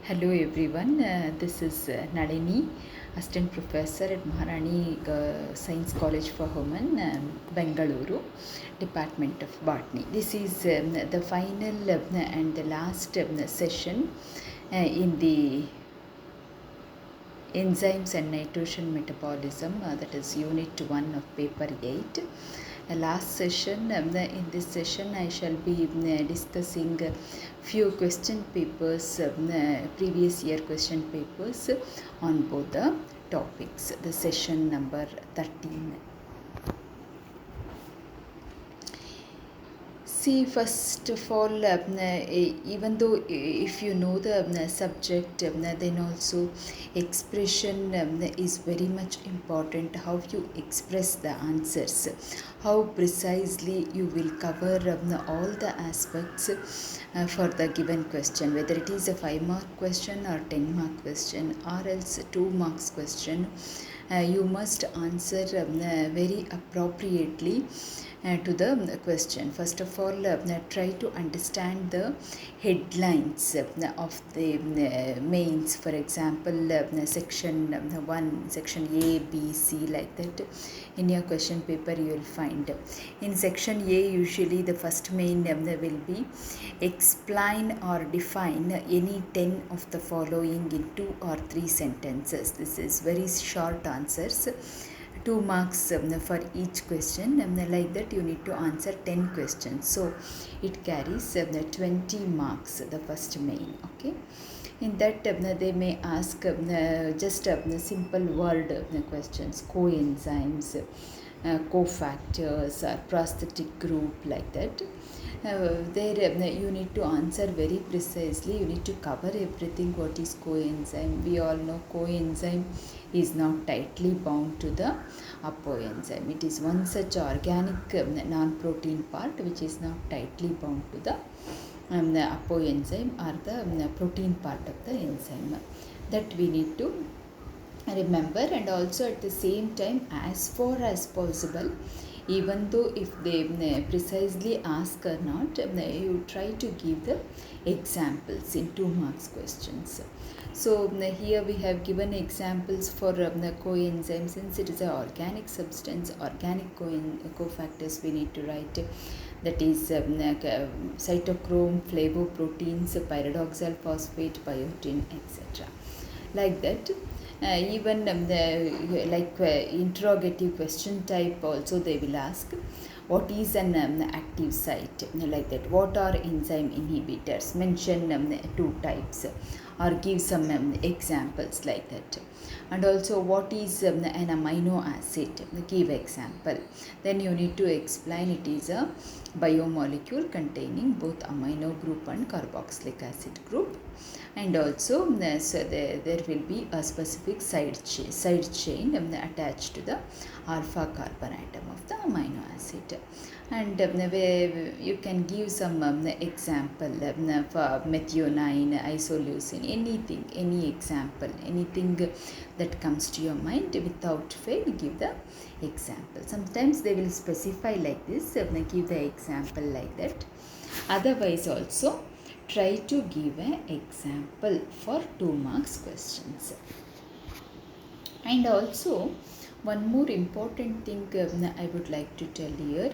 Hello everyone, this is Nalini, Assistant Professor at Maharani Science College for Women, Bengaluru, Department of Botany. This is the final and the last session in the enzymes and nitrogen metabolism, that is unit 1 of paper 8. Last session, in this session I shall be discussing few question papers, previous year question papers on both the topics. The session number 13. See, first of all, even though if you know the subject, then also expression is very much important. How you express the answers, how precisely you will cover all the aspects for the given question, whether it is a 5-mark question or 10-mark question or else 2 marks question. You must answer very appropriately to the question. First of all, try to understand the headlines of the mains. For example, section 1, section A, B, C, like that. In your question paper you will find. In section A, usually the first main will be explain or define any 10 of the following in 2 or 3 sentences. This is very short answers. 2 marks for each question. Like that you need to answer 10 questions. So it carries 20 marks, the first main. Okay. In that they may ask just simple word questions, coenzymes, cofactors or prosthetic group, like that. There you need to answer very precisely. You need to cover everything. What is coenzyme? We all know coenzyme is not tightly bound to the apoenzyme. It is one such organic non-protein part which is not tightly bound to the apoenzyme or the protein part of the enzyme. That we need to remember. And also at the same time, as far as possible, even though if they precisely ask or not, you try to give the examples in 2 marks questions. So here we have given examples for coenzyme. Since it is an organic substance, organic cofactors we need to write. That is cytochrome, flavoproteins, pyridoxal phosphate, biotin, etc. Like that. Even the interrogative question type also they will ask. What is an active site? Like that. What are enzyme inhibitors? Mention 2 types or give some examples, like that. And also, what is an amino acid? Give example. Then you need to explain it is a biomolecule containing both amino group and carboxylic acid group. And also so there will be a specific side chain attached to the alpha carbon atom of the amino acid. And you can give some example for methionine, isoleucine, anything, any example, anything that comes to your mind. Without fail, give the example. Sometimes they will specify like this, give the example like that. Otherwise also, try to give an example for 2 marks questions. And also, one more important thing I would like to tell here,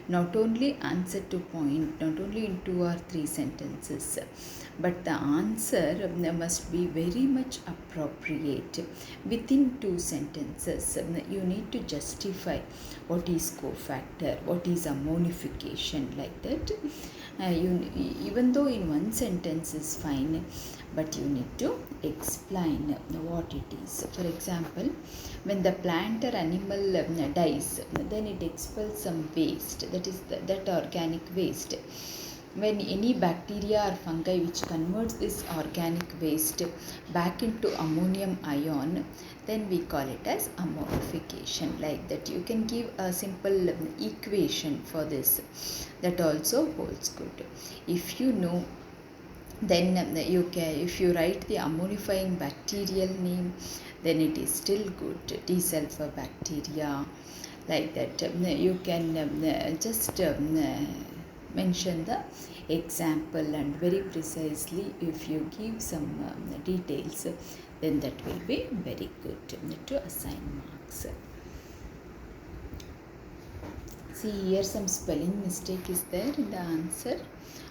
not only answer to point, not only in 2 or 3 sentences, but the answer must be very much appropriate. Within 2 sentences, you need to justify what is cofactor, what is ammonification, like that. Even though in 1 sentence is fine, but you need to explain what it is. For example, when the plant or animal dies, then it expels some waste, that is that organic waste. When any bacteria or fungi which converts this organic waste back into ammonium ion, then we call it as ammonification. Like that, you can give a simple equation for this. That also holds good. If you know, then you can, if you write the ammonifying bacterial name, then it is still good. Desulfobacteria, like that. You can just mention the example, and very precisely if you give some details, then that will be very good to assign marks. See here, some spelling mistake is there in the answer.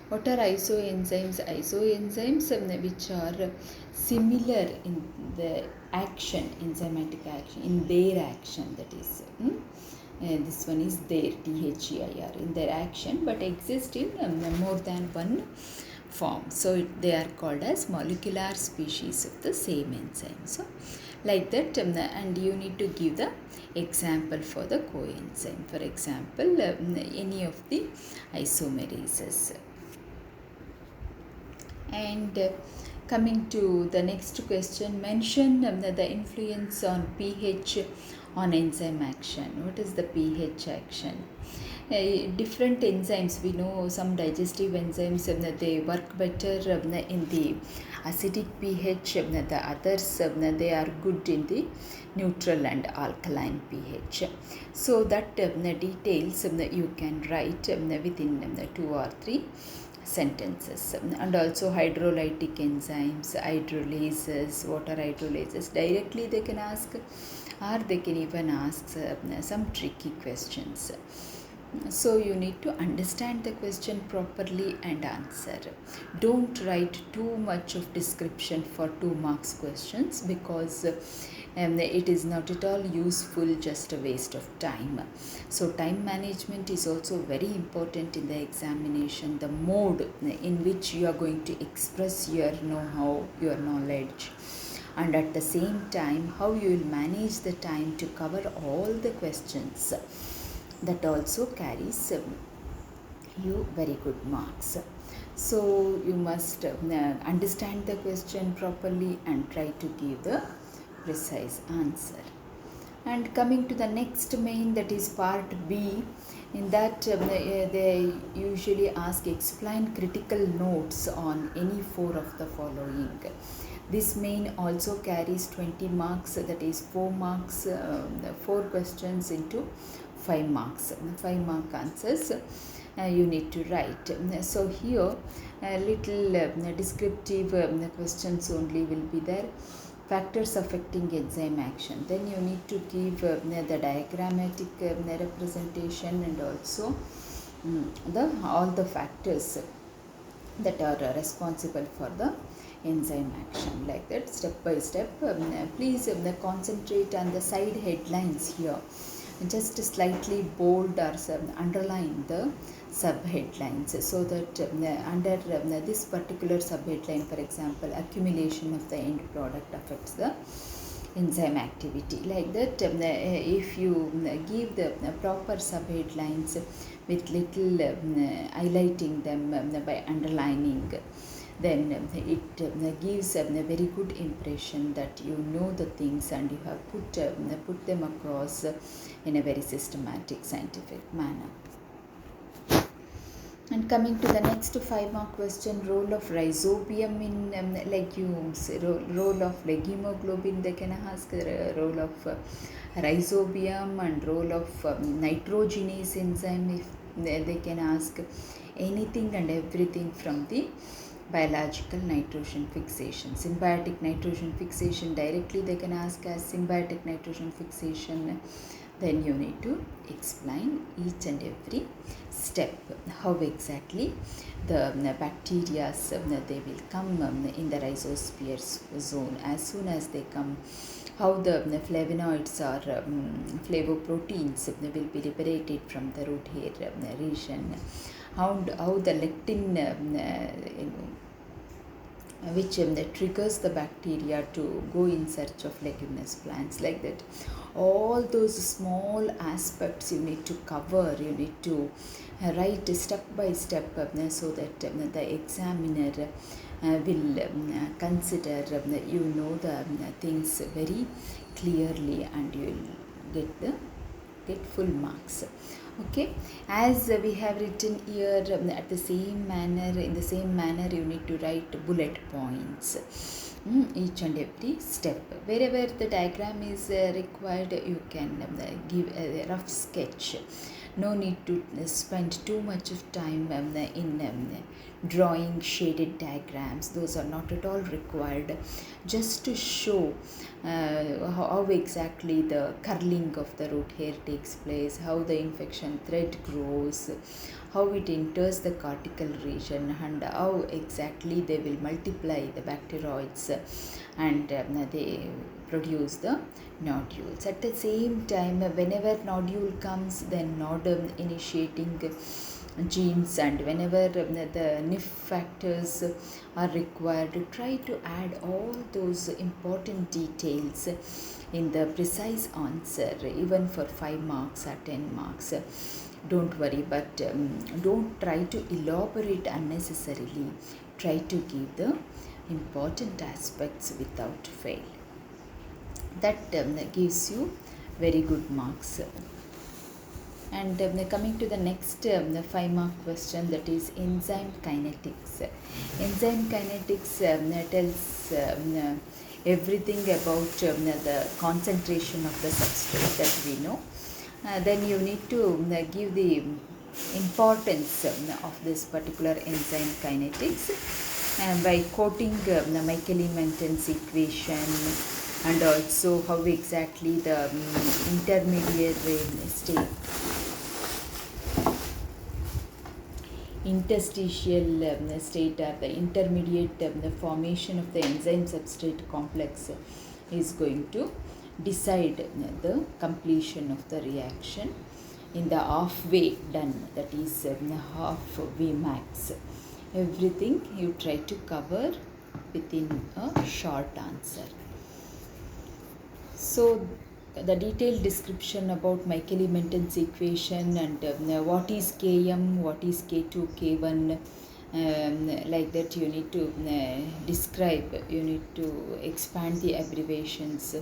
What are isoenzymes? Isoenzymes which are similar in the action, enzymatic action, in their action, that is. This one is their, THEIR, in their action, but exist in more than one form. So they are called as molecular species of the same enzyme. So like that, and you need to give the example for the coenzyme. For example, any of the isomerases. And coming to the next question, mention the influence on pH on enzyme action. What is the pH action? Different enzymes, we know some digestive enzymes they work better in the acidic pH, the others they are good in the neutral and alkaline pH. So that details you can write within 2 or 3 sentences. And also hydrolytic enzymes, hydrolases. What are hydrolases? Directly they can ask, or they can even ask some tricky questions. So you need to understand the question properly and answer. Don't write too much of description for 2 marks questions, because it is not at all useful, just a waste of time. So time management is also very important in the examination. The mode in which you are going to express your know-how, your knowledge, and at the same time how you will manage the time to cover all the questions, that also carries you very good marks. So you must understand the question properly and try to give the precise answer. And coming to the next main, that is part B, in that they usually ask, explain critical notes on any 4 of the following. This main also carries 20 marks, that is 4 marks, 4 questions into 5 marks, 5 mark answers you need to write. So here little descriptive questions only will be there. Factors affecting enzyme action. Then you need to give the diagrammatic representation, and also all the factors that are responsible for the enzyme action, like that, step by step. Please concentrate on the side headlines here. Just slightly bold or underline the subheadlines, so that under this particular subheadline, for example, accumulation of the end product affects the enzyme activity, like that. If you give the proper subheadlines with little highlighting them by underlining, then it gives a very good impression that you know the things and you have put them across in a very systematic, scientific manner. And coming to the next 5 mark question, role of rhizobium in legumes, role of legumoglobin, they can ask, role of rhizobium, and role of nitrogenase enzyme, if they can ask anything and everything from the biological nitrogen fixation. Symbiotic nitrogen fixation, directly they can ask as symbiotic nitrogen fixation. Then you need to explain each and every step, how exactly the bacteria they will come in the rhizosphere zone. As soon as they come, how the flavonoids or flavoproteins will be liberated from the root hair region, how the lectin which triggers the bacteria to go in search of leguminous plants, like that. All those small aspects you need to cover, you need to write step by step, so that the examiner will consider you know the things very clearly, and you will get full marks. Okay, as we have written here, at the same manner, in the same manner you need to write bullet points. each and every step. Wherever the diagram is required, you can give a rough sketch. No need to spend too much of time in drawing shaded diagrams. Those are not at all required. Just to show how exactly the curling of the root hair takes place, how the infection thread grows, how it enters the cortical region, and how exactly they will multiply the bacteroids and they produce the nodules. At the same time, whenever nodule comes, then node initiating genes, and whenever the NIF factors are required, try to add all those important details in the precise answer, even for 5 marks or 10 marks. Don't worry, but don't try to elaborate unnecessarily. Try to give the important aspects without fail. That gives you very good marks. And coming to the next 5-mark question, that is enzyme kinetics. Enzyme kinetics tells everything about the concentration of the substrate that we know. Then you need to give the importance of this particular enzyme kinetics by quoting the Michaelis-Menten's equation, and also how exactly the intermediate state, interstitial state, or the intermediate the formation of the enzyme substrate complex is going to decide the completion of the reaction in the halfway done, that is halfway max. Everything you try to cover within a short answer. So the detailed description about Michaelis-Menten's equation and what is Km, what is K2, K1, like that you need to describe, you need to expand the abbreviations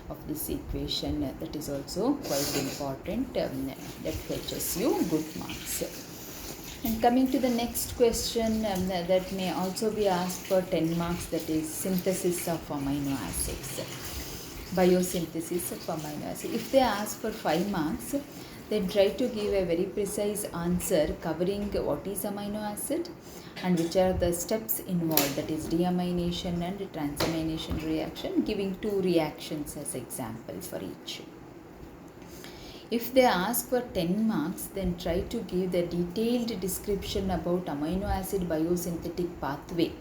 of this equation. That is also quite important. That fetches you good marks. And coming to the next question that may also be asked for 10 marks, that is synthesis of amino acids, biosynthesis of amino acids. If they ask for 5 marks, then try to give a very precise answer covering what is amino acid and which are the steps involved, that is deamination and transamination reaction, giving 2 reactions as examples for each. If they ask for 10 marks, then try to give the detailed description about amino acid biosynthetic pathway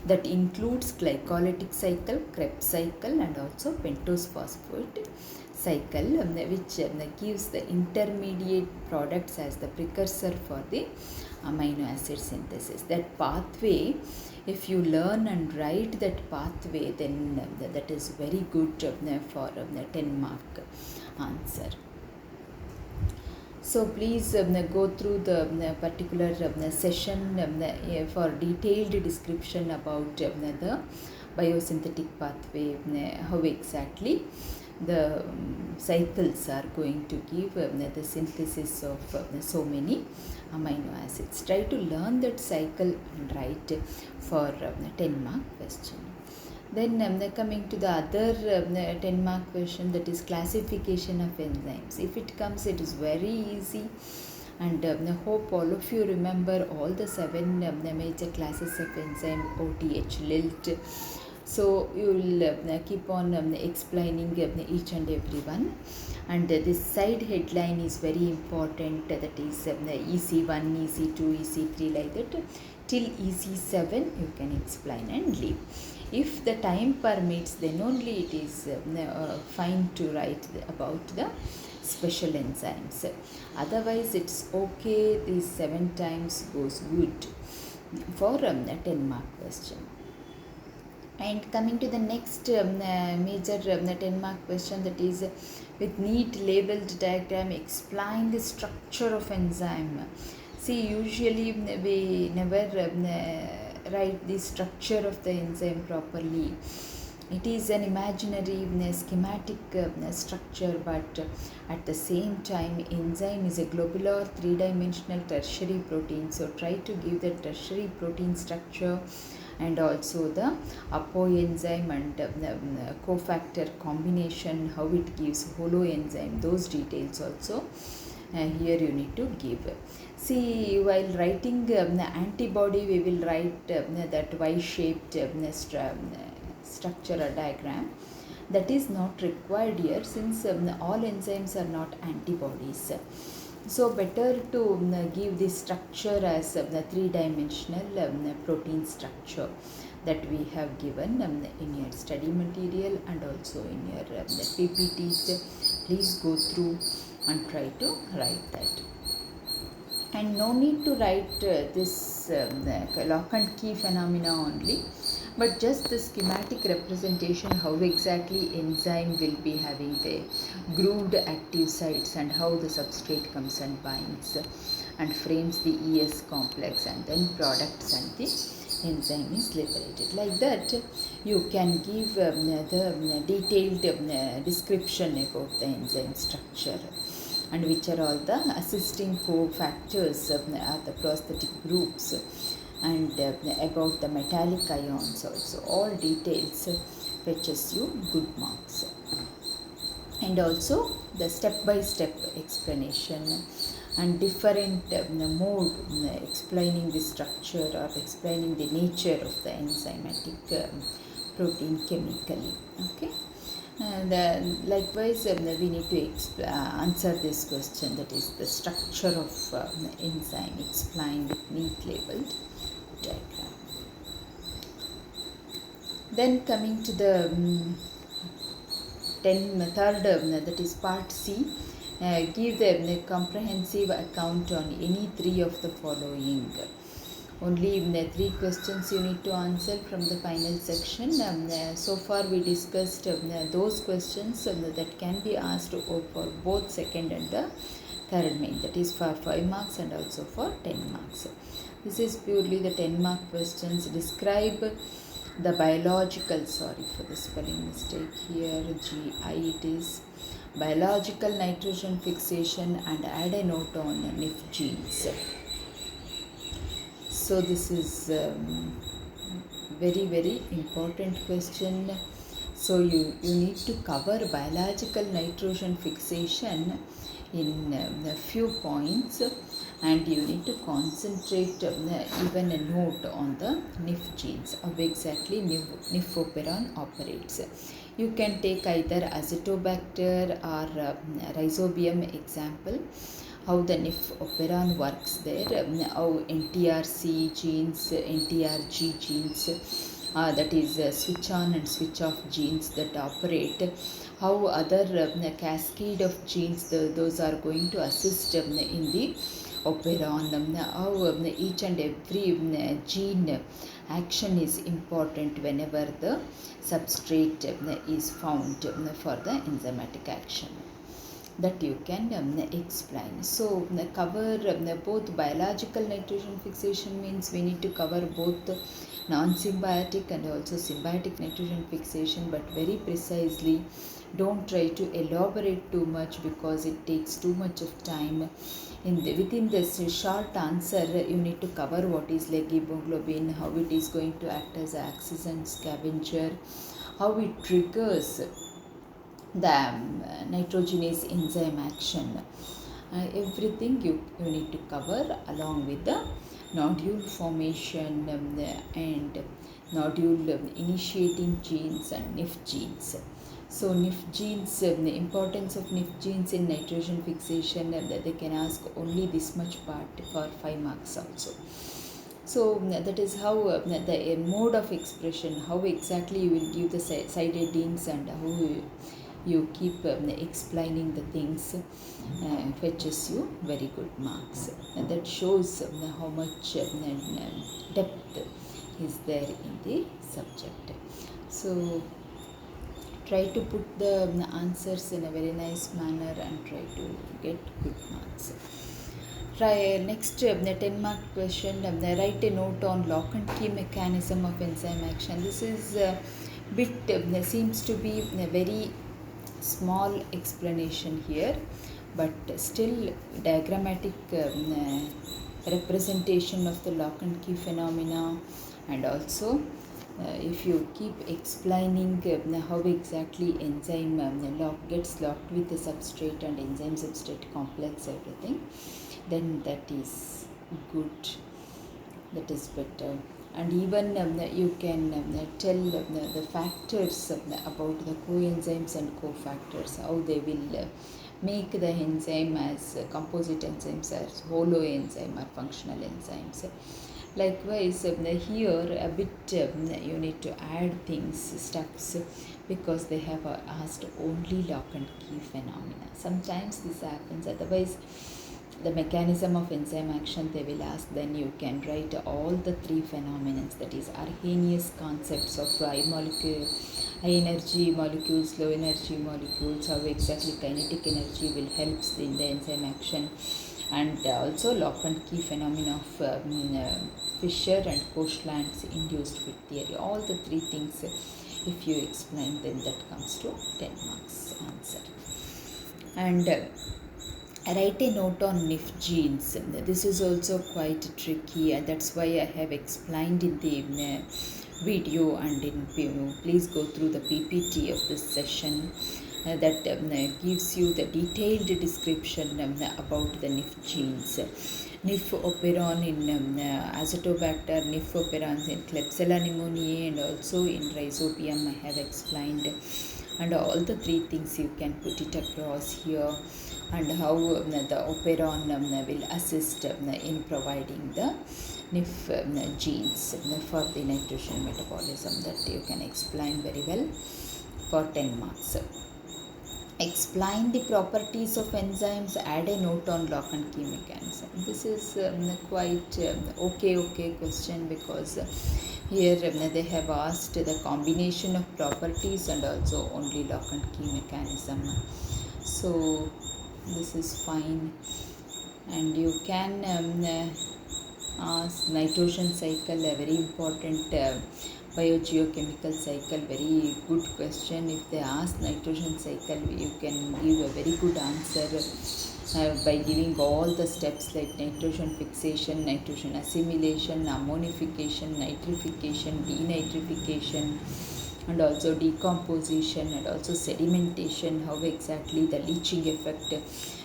that includes glycolytic cycle, Krebs cycle, and also pentose phosphate cycle, which gives the intermediate products as the precursor for the amino acid synthesis. That pathway, if you learn and write that pathway, then that is very good for 10 mark answer. So please go through the particular session for detailed description about the biosynthetic pathway, how exactly the cycles are going to give the synthesis of so many amino acids. Try to learn that cycle and write for 10 mark question. Then coming to the other 10 mark question, that is classification of enzymes. If it comes, it is very easy, and I hope all of you remember all the 7 major classes of enzyme: OTH, LILT. So you will keep on explaining each and every one. And this side headline is very important, that is EC1, EC2, EC3, like that. Till EC7 you can explain and leave. If the time permits, then only it is fine to write about the special enzymes. Otherwise it's okay, these 7 times goes good for a 10 mark question. And coming to the next major 10 mark question, that is with neat labeled diagram explain the structure of enzyme. See, usually we never write the structure of the enzyme properly. It is an imaginary schematic structure, but at the same time enzyme is a globular 3-dimensional tertiary protein. So try to give the tertiary protein structure and also the apoenzyme and cofactor combination, how it gives holoenzyme, those details also here you need to give. See, while writing antibody, we will write that Y-shaped structure or diagram. That is not required here, since all enzymes are not antibodies. So better to give this structure as the three-dimensional protein structure that we have given in your study material and also in your PPTs. Please go through and try to write that. And no need to write this lock and key phenomena only, but just the schematic representation, how exactly enzyme will be having the grooved active sites and how the substrate comes and binds and frames the ES complex, and then products and the enzyme is liberated. Like that, you can give the detailed description about the enzyme structure and which are all the assisting cofactors of the prosthetic groups, and about the metallic ions also. All details fetches you good marks. And also the step-by-step explanation and different mode explaining the structure or explaining the nature of the enzymatic protein chemically. Okay. And likewise, we need to answer this question, that is the structure of enzyme explained with neat labeled diagram. Then coming to the third, that is part C, give the comprehensive account on any three of the following. Only 3 questions you need to answer from the final section. So far we discussed those questions that can be asked for both second and the third main, that is for 5 marks and also for 10 marks. This is purely the 10 mark questions. Describe the biological, sorry for the spelling mistake here, GI it is, biological nitrogen fixation, and add a note on NIF genes. So this is very important question. So you need to cover biological nitrogen fixation in a few points, and you need to concentrate even a note on the NIF genes, how exactly NIF operon operates. You can take either Azotobacter or Rhizobium example, how the NIF operon works there, how NTRC genes, NTRG genes, that is switch on and switch off genes that operate, how other cascade of genes, those are going to assist in the operon, how each and every gene action is important whenever the substrate is found for the enzymatic action. That you can explain. So cover both biological nitrogen fixation, means we need to cover both non-symbiotic and also symbiotic nitrogen fixation, but very precisely. Don't try to elaborate too much because it takes too much of time. Within this short answer, you need to cover what is like hemoglobin, how it is going to act as an oxygen scavenger, how it triggers the nitrogenase enzyme action. Everything you need to cover, along with the nodule formation and nodule initiating genes and NIF genes. So NIF genes, the importance of NIF genes in nitrogen fixation, that they can ask only this much part for 5 marks also. So that is how the mode of expression, how exactly you will give the cytidines and how you keep explaining the things, fetches you very good marks. And that shows how much depth is there in the subject. So try to put the answers in a very nice manner and try to get good marks. Try next the 10 mark question, write a note on lock and key mechanism of enzyme action. This is bit seems to be a very small explanation here, but still diagrammatic representation of the lock and key phenomena, and also if you keep explaining how exactly enzyme gets locked with the substrate and enzyme substrate complex, everything, then that is good, that is better. And even you can tell the factors about the coenzymes and cofactors, how they will make the enzyme as composite enzymes, as holoenzyme or functional enzymes. Likewise, here a bit you need to add things, stuffs, because they have asked only lock and key phenomena. Sometimes this happens, otherwise the mechanism of enzyme action they will ask, then you can write all the three phenomena, that is Arrhenius concepts of high energy molecules, low energy molecules, how exactly kinetic energy will help in the enzyme action, and also lock and key phenomena of Fischer and Koshland's induced fit theory. All the three things, if you explain, then that comes to 10 marks answer. And write a note on NIF genes. This is also quite tricky, and that's why I have explained in the video, and please go through the PPT of this session that gives you the detailed description about the NIF genes. NIF operon in Azotobacter, NIF operons in Klebsiella pneumoniae, and also in Rhizobium I have explained. And all the three things you can put it across here, and how the operon will assist in providing the NIF genes for the nitrogen metabolism, that you can explain very well for 10 marks. Explain the properties of enzymes, add a note on lock and key mechanism. This is quite okay question, because here they have asked the combination of properties and also only lock and key mechanism. So this is fine. And you can ask nitrogen cycle, a very important biogeochemical cycle, very good question. If they ask nitrogen cycle, you can give a very good answer by giving all the steps like nitrogen fixation, nitrogen assimilation, ammonification, nitrification, denitrification, and also decomposition, and also sedimentation, how exactly the leaching effect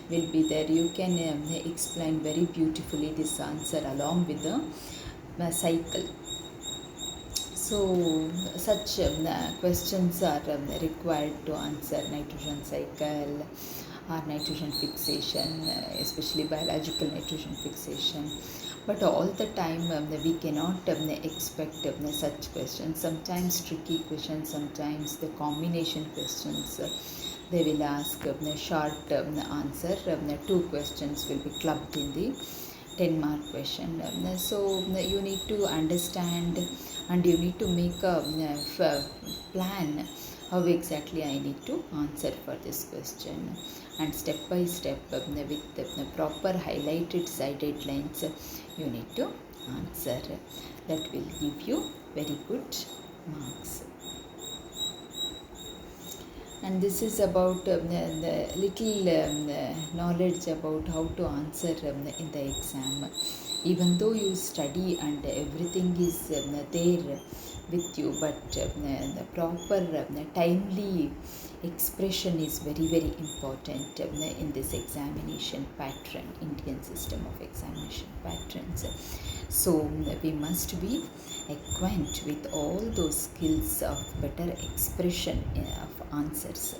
will be there. You can explain very beautifully this answer along with the cycle. So such questions are required to answer nitrogen cycle or nitrogen fixation, especially biological nitrogen fixation. But all the time we cannot expect such questions. Sometimes tricky questions, sometimes the combination questions. They will ask short answer. 2 questions will be clubbed in the 10-mark question. So you need to understand, and you need to make a plan how exactly I need to answer for this question, and step by step with the proper highlighted sided lines you need to answer. That will give you very good marks. And this is about the little knowledge about how to answer in the exam. Even though you study and everything is there with you, but the proper timely expression is very important in this examination pattern, Indian system of examination patterns. So we must be acquainted with all those skills of better expression of answers.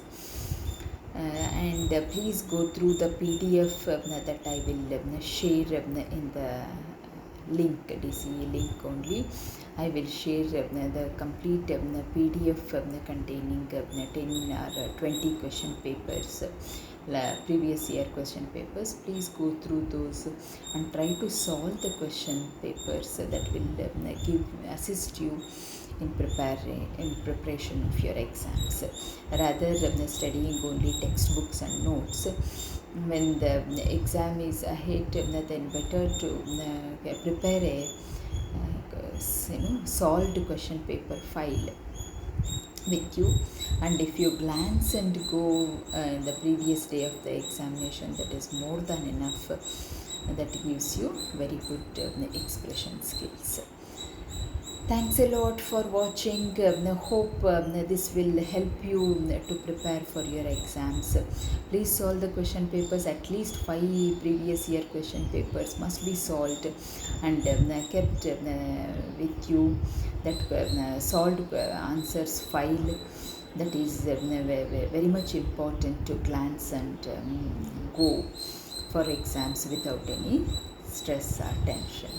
And please go through the PDF that I will share in the link, DCE link only. I will share the complete PDF containing 10 or 20 question papers, previous year question papers. Please go through those and try to solve the question papers that will assist you in preparation of your exams, rather than studying only textbooks and notes. When the exam is ahead, then better to prepare a solved question paper file with you. And if you glance and go the previous day of the examination, that is more than enough. That gives you very good expression skills. Thanks a lot for watching. Hope this will help you to prepare for your exams. Please solve the question papers. At least 5 previous year question papers must be solved and kept with you. That solved answers file, that is very much important to glance and go for exams without any stress or tension.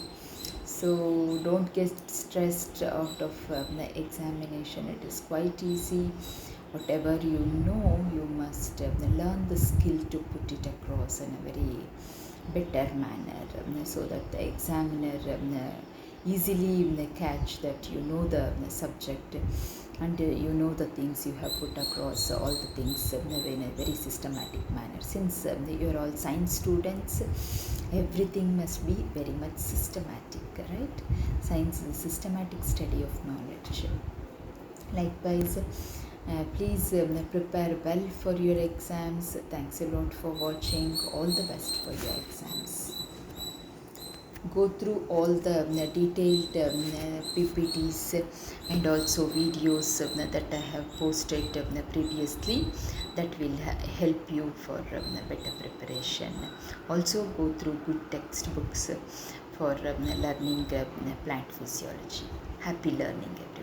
So don't get stressed out of the examination. It is quite easy. Whatever you know, you must learn the skill to put it across in a very better manner, so that the examiner easily catch that you know the subject, and you know the things you have put across, all the things in a very systematic manner. Since you are all science students, everything must be very much systematic, right? Science is a systematic study of knowledge. Likewise, please prepare well for your exams. Thanks a lot for watching. All the best for your exams. Go through all the detailed PPTs and also videos that I have posted previously, that will help you for better preparation. Also go through good textbooks for learning plant physiology. Happy learning, everyone.